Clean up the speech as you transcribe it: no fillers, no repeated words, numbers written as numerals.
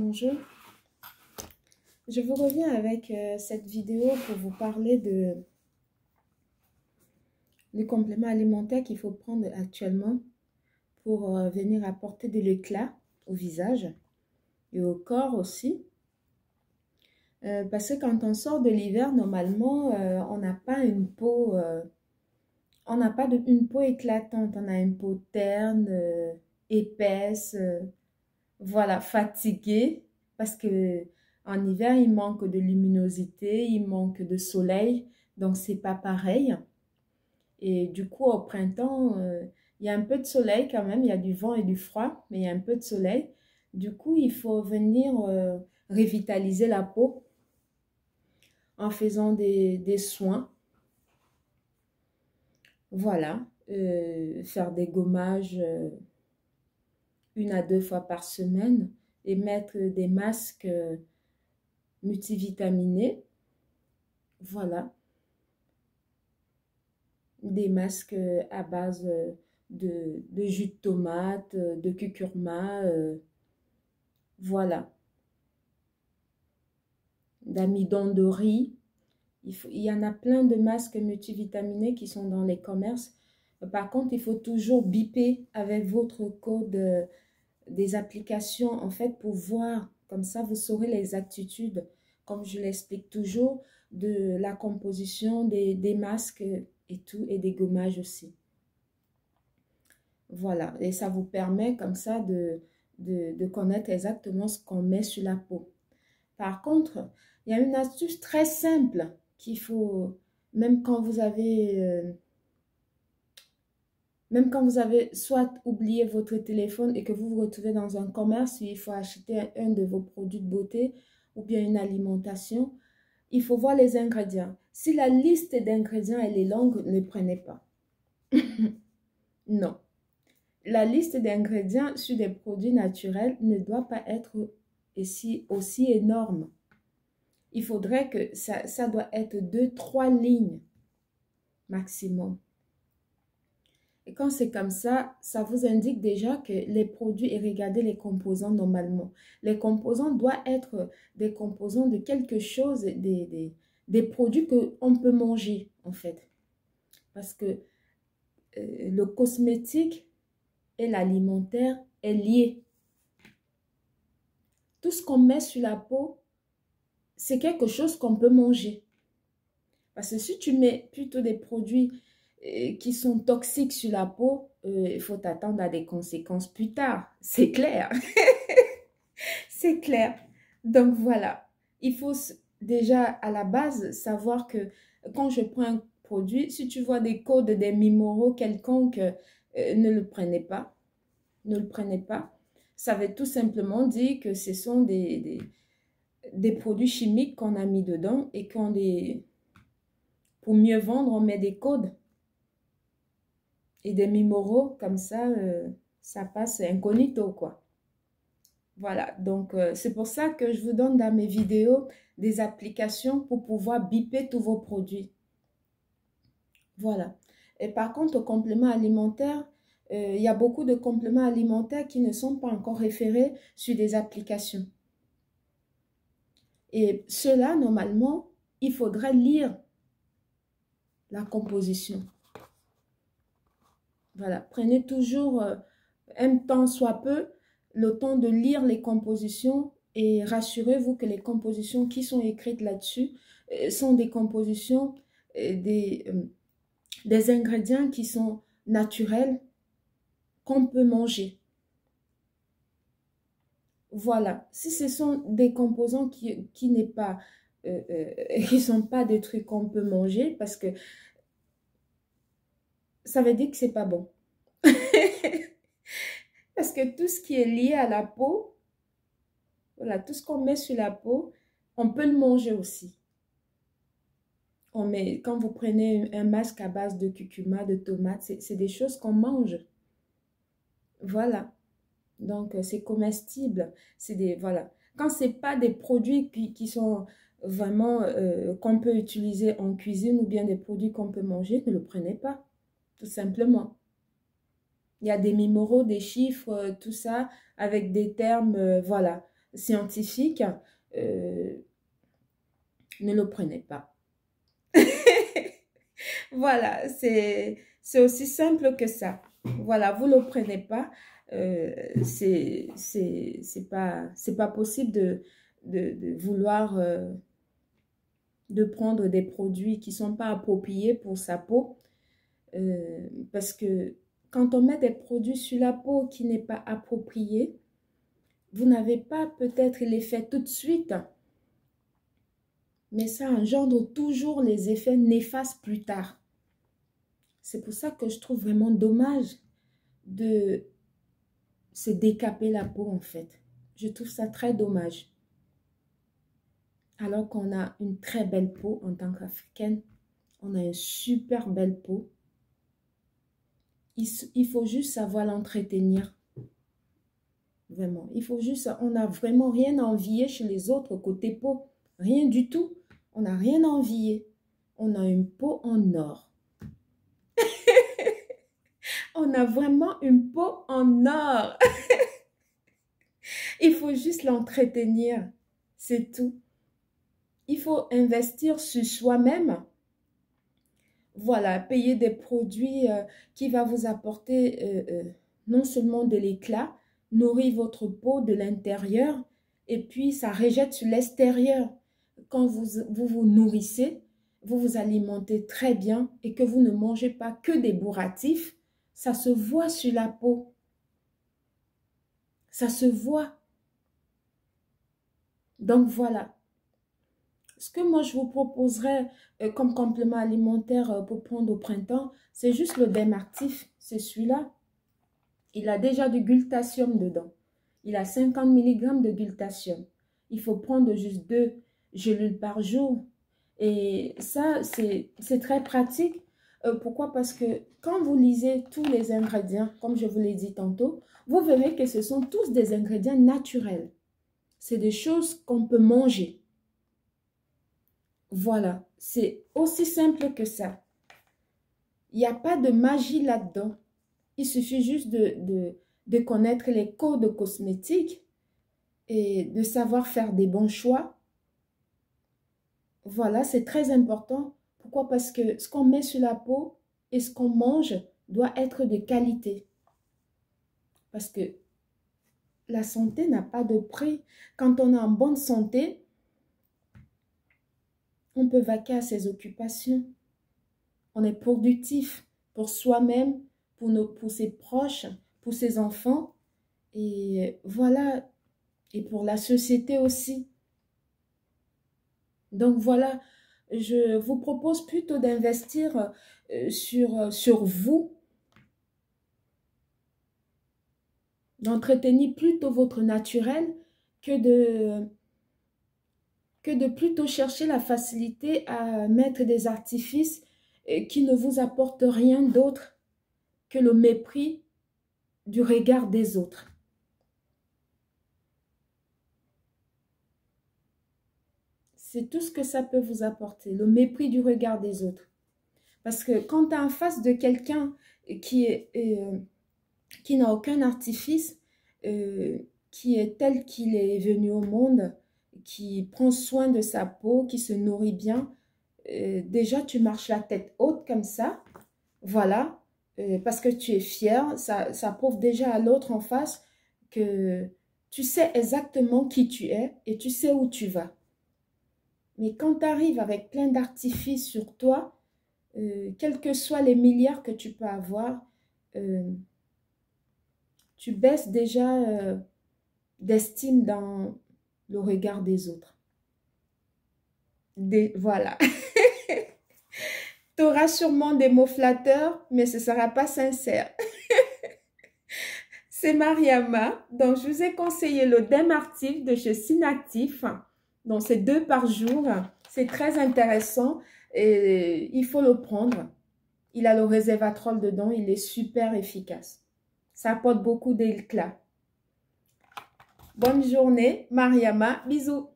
Bonjour, je vous reviens avec cette vidéo pour vous parler des compléments alimentaires qu'il faut prendre actuellement pour venir apporter de l'éclat au visage et au corps aussi. Parce que quand on sort de l'hiver, normalement, on n'a pas une peau, une peau éclatante, on a une peau terne, épaisse, voilà, fatiguée, parce que en hiver, il manque de luminosité, il manque de soleil, donc c'est pas pareil. Et du coup, au printemps, il y a un peu de soleil quand même, il y a du vent et du froid, mais il y a un peu de soleil. Du coup, il faut venir revitaliser la peau en faisant des soins. Voilà, faire des gommages 1 à 2 fois par semaine et mettre des masques multivitaminés. Voilà, des masques à base de jus de tomate, de curcuma, voilà, d'amidon de riz. Il y en a plein de masques multivitaminés qui sont dans les commerces. Par contre, il faut toujours biper avec votre code des applications, en fait, pour voir. Comme ça, vous saurez les aptitudes, comme je l'explique toujours, de la composition des masques et tout, et des gommages aussi. Voilà, et ça vous permet comme ça de connaître exactement ce qu'on met sur la peau. Par contre, il y a une astuce très simple qu'il faut, même quand vous avez soit oublié votre téléphone et que vous vous retrouvez dans un commerce où il faut acheter un de vos produits de beauté ou bien une alimentation, il faut voir les ingrédients. Si la liste d'ingrédients elle est longue, ne prenez pas. Non. La liste d'ingrédients sur des produits naturels ne doit pas être aussi énorme. Il faudrait que ça doit être 2-3 lignes maximum. Et quand c'est comme ça vous indique déjà que les produits, et regardez les composants normalement. Les composants doivent être des composants de quelque chose, des produits qu'on peut manger en fait. Parce que le cosmétique et l'alimentaire est lié. Tout ce qu'on met sur la peau, c'est quelque chose qu'on peut manger. Parce que si tu mets plutôt des produits qui sont toxiques sur la peau, il faut t'attendre à des conséquences plus tard. C'est clair. C'est clair. Donc voilà, il faut déjà à la base savoir que quand je prends un produit, si tu vois des codes, des numéros quelconques, ne le prenez pas. Ne le prenez pas. Ça veut tout simplement dire que ce sont des produits chimiques qu'on a mis dedans et qu'on des... Pour mieux vendre, on met des codes et des numéros, comme ça passe incognito, quoi. Voilà, donc c'est pour ça que je vous donne dans mes vidéos des applications pour pouvoir biper tous vos produits. Voilà. Et par contre, aux compléments alimentaires, il y a beaucoup de compléments alimentaires qui ne sont pas encore référés sur des applications. Et cela, normalement, il faudrait lire la composition. Voilà, prenez toujours un temps soit peu, le temps de lire les compositions et rassurez-vous que les compositions qui sont écrites là-dessus sont des compositions, des ingrédients qui sont naturels, qu'on peut manger. Voilà, si ce sont des composants qui n'est pas, qui sont pas des trucs qu'on peut manger, parce que ça veut dire que c'est pas bon. Parce que tout ce qui est lié à la peau, voilà, tout ce qu'on met sur la peau, on peut le manger aussi. Quand vous prenez un masque à base de curcuma, de tomates, c'est des choses qu'on mange. Voilà. Donc, c'est comestible. Voilà. Quand ce n'est pas des produits qui sont vraiment, qu'on peut utiliser en cuisine ou bien des produits qu'on peut manger, ne le prenez pas. Tout simplement. Il y a des numéros, des chiffres, tout ça, avec des termes, voilà. scientifique, ne le prenez pas. Voilà, c'est aussi simple que ça. Voilà, vous ne le prenez pas. C'est pas possible de vouloir de prendre des produits qui ne sont pas appropriés pour sa peau. Parce que quand on met des produits sur la peau qui n'est pas approprié, vous n'avez pas peut-être l'effet tout de suite, mais ça engendre toujours les effets néfastes plus tard. C'est pour ça que je trouve vraiment dommage de se décaper la peau en fait. Je trouve ça très dommage. Alors qu'on a une très belle peau en tant qu'Africaine, on a une super belle peau. Il faut juste savoir l'entretenir. Vraiment, il faut juste, on n'a vraiment rien à envier chez les autres côté peau. Rien du tout. On n'a rien à envier. On a une peau en or. On a vraiment une peau en or. Il faut juste l'entretenir. C'est tout. Il faut investir sur soi-même. Voilà, payer des produits qui vont vous apporter non seulement de l'éclat, nourrir votre peau de l'intérieur et puis ça rejette sur l'extérieur. Quand vous nourrissez, vous vous alimentez très bien et que vous ne mangez pas que des bourratifs, ça se voit sur la peau. Ça se voit. Donc voilà. Ce que moi je vous proposerais comme complément alimentaire pour prendre au printemps, c'est juste le Dermactif. C'est celui-là. Il a déjà du glutathium dedans. Il a 50 mg de glutathium. Il faut prendre juste 2 gélules par jour. Et ça, c'est très pratique. Pourquoi? Parce que quand vous lisez tous les ingrédients, comme je vous l'ai dit tantôt, vous verrez que ce sont tous des ingrédients naturels. C'est des choses qu'on peut manger. Voilà, c'est aussi simple que ça. Il n'y a pas de magie là-dedans. Il suffit juste de connaître les codes cosmétiques et de savoir faire des bons choix. Voilà, c'est très important. Pourquoi? Parce que ce qu'on met sur la peau et ce qu'on mange doit être de qualité. Parce que la santé n'a pas de prix. Quand on est en bonne santé, on peut vaquer à ses occupations. On est productif pour soi-même, pour ses proches, pour ses enfants. Et voilà, et pour la société aussi. Donc voilà, je vous propose plutôt d'investir sur vous, d'entretenir plutôt votre naturel que de plutôt chercher la facilité à mettre des artifices qui ne vous apportent rien d'autre que le mépris du regard des autres. C'est tout ce que ça peut vous apporter, le mépris du regard des autres. Parce que quand tu es en face de quelqu'un qui n'a aucun artifice, qui est tel qu'il est venu au monde, qui prend soin de sa peau, qui se nourrit bien, déjà tu marches la tête haute comme ça, voilà, parce que tu es fier, ça prouve déjà à l'autre en face que tu sais exactement qui tu es et tu sais où tu vas. Mais quand tu arrives avec plein d'artifices sur toi, quels que soient les milliards que tu peux avoir, tu baisses déjà d'estime dans le regard des autres. Voilà. Tu auras sûrement des mots flatteurs, mais ce ne sera pas sincère. C'est Mariama. Donc, je vous ai conseillé le Dermactif de chez Synactif. Donc, c'est 2 par jour. C'est très intéressant et il faut le prendre. Il a le resveratrol dedans. Il est super efficace. Ça apporte beaucoup d'éclat. Bonne journée, Mariama. Bisous.